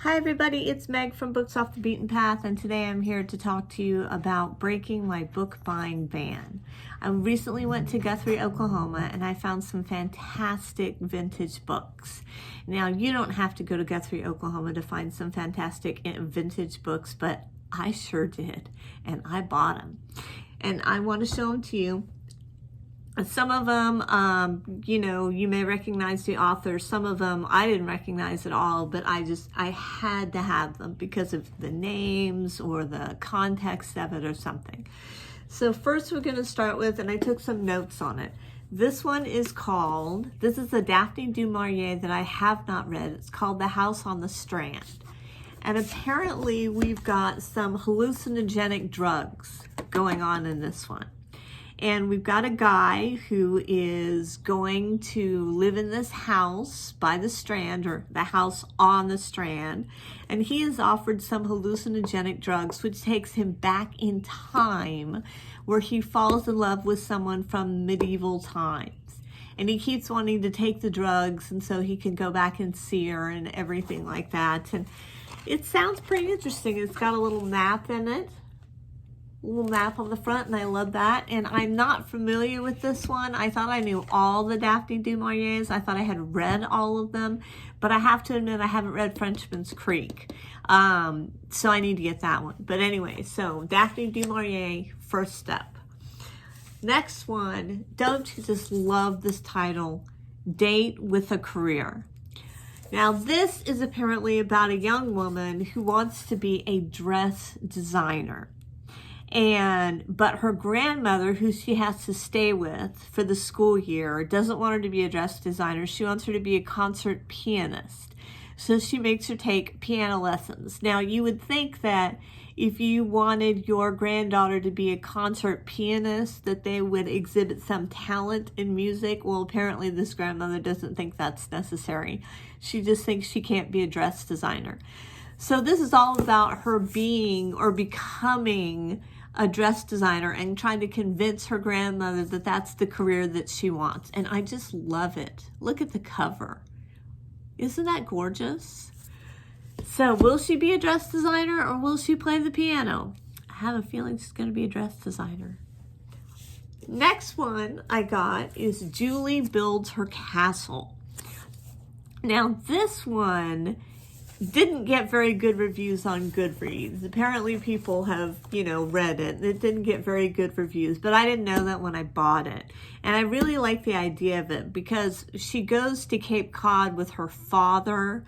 Hi everybody, it's Meg from Books Off the Beaten Path, and today I'm here to talk to you about breaking my book buying ban. I recently went to Guthrie, Oklahoma, and I found some fantastic vintage books. Now, you don't have to go to Guthrie, Oklahoma to find some fantastic vintage books, but I sure did, and I bought them. And I want to show them to you. Some of them, you may recognize the authors. Some of them I didn't recognize at all, but I had to have them because of the names or the context of it or something. So first we're going to start with, and I took some notes on it. This one is called, this is the Daphne du Maurier that I have not read. It's called The House on the Strand. And apparently we've got some hallucinogenic drugs going on in this one. And we've got a guy who is going to live in this house by the Strand, or the house on the Strand, and he is offered some hallucinogenic drugs, which takes him back in time, where he falls in love with someone from medieval times. And he keeps wanting to take the drugs, and so he can go back and see her and everything like that. And it sounds pretty interesting. It's got a little map in it. Little map on the front, and I love that. And I'm not familiar with this one. I thought I knew all the Daphne du Mauriers. I thought I had read all of them, but I have to admit I haven't read Frenchman's Creek. So I need to get that one. But anyway, so Daphne du Maurier, first step. Next one, don't you just love this title? Date with a Career. Now this is apparently about a young woman who wants to be a dress designer. But her grandmother, who she has to stay with for the school year, doesn't want her to be a dress designer. She wants her to be a concert pianist. So she makes her take piano lessons. Now, you would think that if you wanted your granddaughter to be a concert pianist, that they would exhibit some talent in music. Well, apparently this grandmother doesn't think that's necessary. She just thinks she can't be a dress designer. So this is all about her being or becoming a dress designer and trying to convince her grandmother that that's the career that she wants. And I just love it. Look at the cover. Isn't that gorgeous? So will she be a dress designer or will she play the piano? I have a feeling she's going to be a dress designer. Next one I got is Julie Builds Her Castle. Now this one didn't get very good reviews on Goodreads. Apparently people have, read it. It didn't get very good reviews, but I didn't know that when I bought it. And I really like the idea of it because she goes to Cape Cod with her father,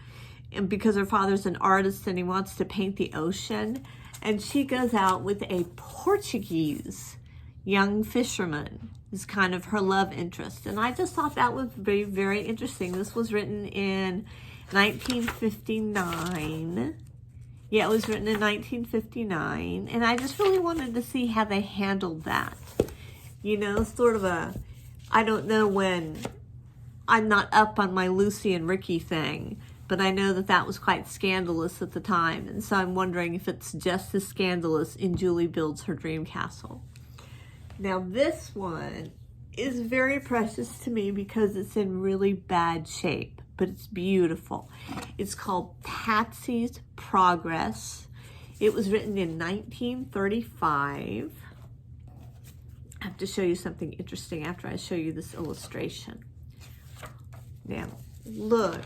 and because her father's an artist and he wants to paint the ocean. And she goes out with a Portuguese young fisherman is kind of her love interest. And I just thought that was very, very interesting. This was written in 1959. Yeah, it was written in 1959. And I just really wanted to see how they handled that. Sort of I don't know when, I'm not up on my Lucy and Ricky thing, but I know that that was quite scandalous at the time. And so I'm wondering if it's just as scandalous in Julie Builds Her Dream Castle. Now this one is very precious to me because it's in really bad shape, but it's beautiful. It's called Patsy's Progress. It was written in 1935. I have to show you something interesting after I show you this illustration. Now, look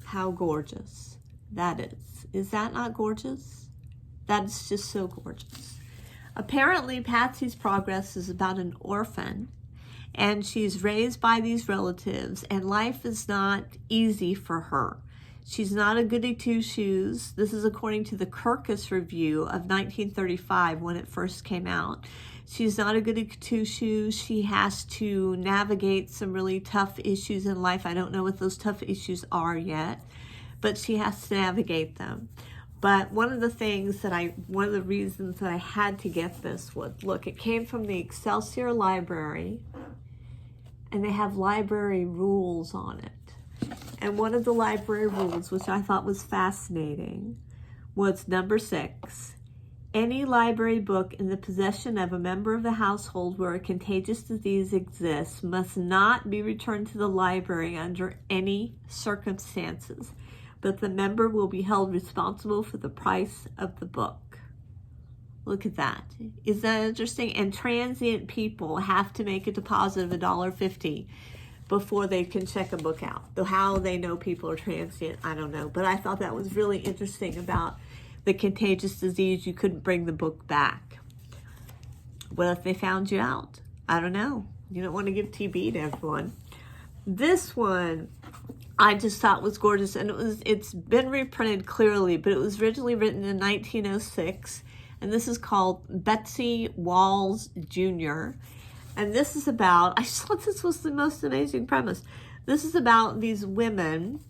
how gorgeous that is. Is that not gorgeous? That is just so gorgeous. Apparently, Patsy's Progress is about an orphan, and she's raised by these relatives, and life is not easy for her. She's not a goody two-shoes. This is according to the Kirkus Review of 1935 when it first came out. She's not a goody two-shoes. She has to navigate some really tough issues in life. I don't know what those tough issues are yet, but she has to navigate them. But one of the reasons that I had to get this was, look, it came from the Excelsior Library, and they have library rules on it. And one of the library rules, which I thought was fascinating, was number 6. Any library book in the possession of a member of the household where a contagious disease exists must not be returned to the library under any circumstances. but the member will be held responsible for the price of the book. Look at that. Is that interesting? And transient people have to make a deposit of $1.50 before they can check a book out. Though how they know people are transient, I don't know. But I thought that was really interesting about the contagious disease. You couldn't bring the book back. What if they found you out? I don't know. You don't want to give TB to everyone. This one I just thought was gorgeous, and it's been reprinted clearly, but it was originally written in 1906, and this is called Betsy Walls Jr. And this is about, I just thought this was the most amazing premise. This is about these women.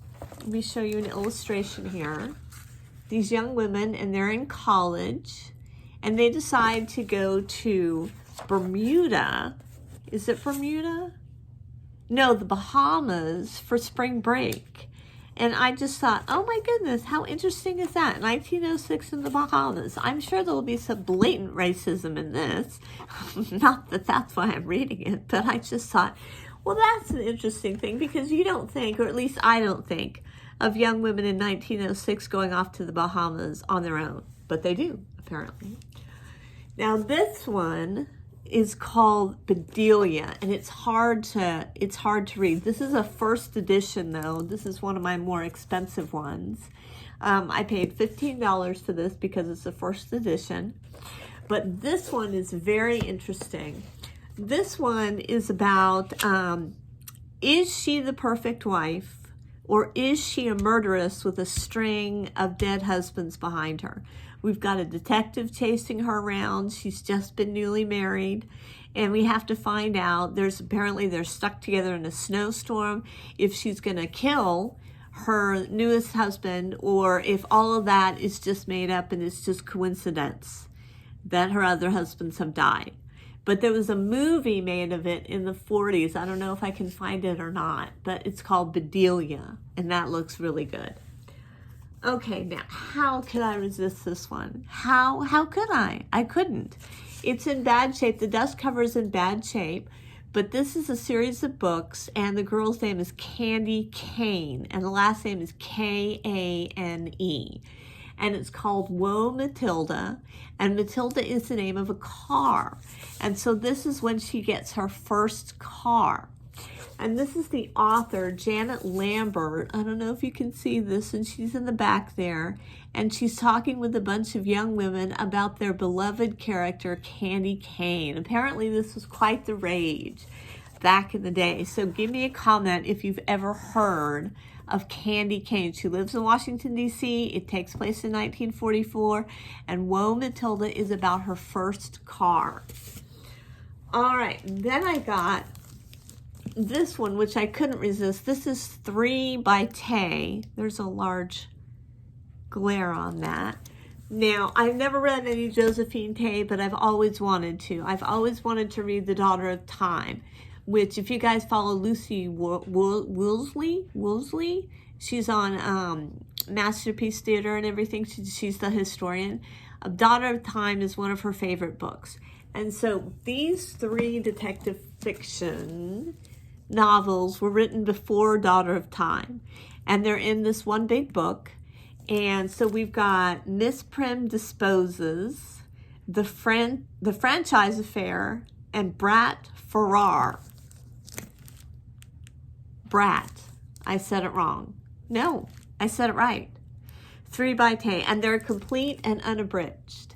Let me show you an illustration here. These young women, and they're in college, and they decide to go to Bermuda. Is it Bermuda? No, the Bahamas for spring break. And I just thought, oh my goodness, how interesting is that? 1906 in the Bahamas. I'm sure there will be some blatant racism in this. Not that that's why I'm reading it, but I just thought, well, that's an interesting thing, because you don't think, or at least I don't think, of young women in 1906 going off to the Bahamas on their own. But they do, apparently. Now, this one is called Bedelia, and it's hard to read. This is a first edition, though. This is one of my more expensive ones. I paid $15 for this because it's the first edition. But this one is very interesting. This one is about, is she the perfect wife, or is she a murderess with a string of dead husbands behind her? We've got a detective chasing her around. She's just been newly married, and we have to find out. Apparently they're stuck together in a snowstorm, if she's going to kill her newest husband, or if all of that is just made up and it's just coincidence that her other husbands have died. But there was a movie made of it in the 40s. I don't know if I can find it or not, but it's called Bedelia, and that looks really good. Okay, now, how could I resist this one? How could I? I couldn't. It's in bad shape. The dust cover is in bad shape, but this is a series of books, and the girl's name is Candy Kane, and the last name is Kane. And it's called Whoa, Matilda, and Matilda is the name of a car. And so this is when she gets her first car. And this is the author, Janet Lambert. I don't know if you can see this, and she's in the back there. And she's talking with a bunch of young women about their beloved character, Candy Kane. Apparently this was quite the rage back in the day. So give me a comment if you've ever heard of Candy Kane. She lives in Washington, D.C. It takes place in 1944. And Whoa, Matilda is about her first car. All right, then I got this one, which I couldn't resist. This is 3 by Tay. There's a large glare on that. Now, I've never read any Josephine Tay, but I've always wanted to. I've always wanted to read The Daughter of Time, which, if you guys follow Lucy Woolsey, she's on Masterpiece Theater and everything. She's the historian. Daughter of Time is one of her favorite books. And so these 3 detective fiction novels were written before Daughter of Time, and they're in this one big book. And so we've got Miss Prim Disposes, The Franchise Affair, and Brat Farrar. Brat. I said it wrong. No, I said it right. 3 by Tay, and they're complete and unabridged.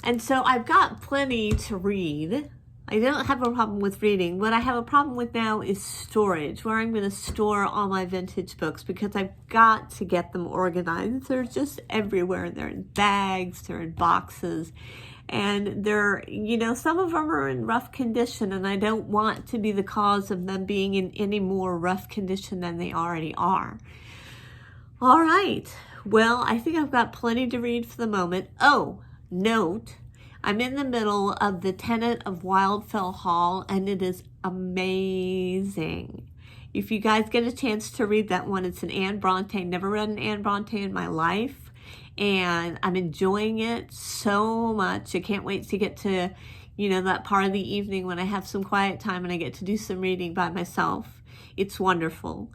And so I've got plenty to read. I don't have a problem with reading. What I have a problem with now is storage, where I'm going to store all my vintage books, because I've got to get them organized. They're just everywhere. They're in bags, they're in boxes, and they're, some of them are in rough condition, and I don't want to be the cause of them being in any more rough condition than they already are. All right. Well, I think I've got plenty to read for the moment. Oh, note, I'm in the middle of The Tenant of Wildfell Hall, and it is amazing. If you guys get a chance to read that one, it's an Anne Bronte. Never read an Anne Bronte in my life, and I'm enjoying it so much. I can't wait to get to, that part of the evening when I have some quiet time and I get to do some reading by myself. It's wonderful.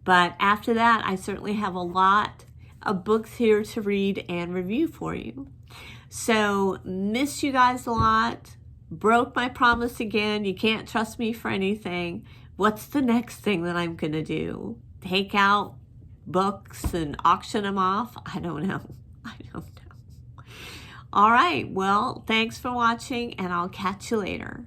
But after that, I certainly have a lot of books here to read and review for you. So, miss you guys a lot. Broke my promise again. You can't trust me for anything. What's the next thing that I'm going to do? Take out books and auction them off? I don't know. I don't know. All right. Well, thanks for watching, and I'll catch you later.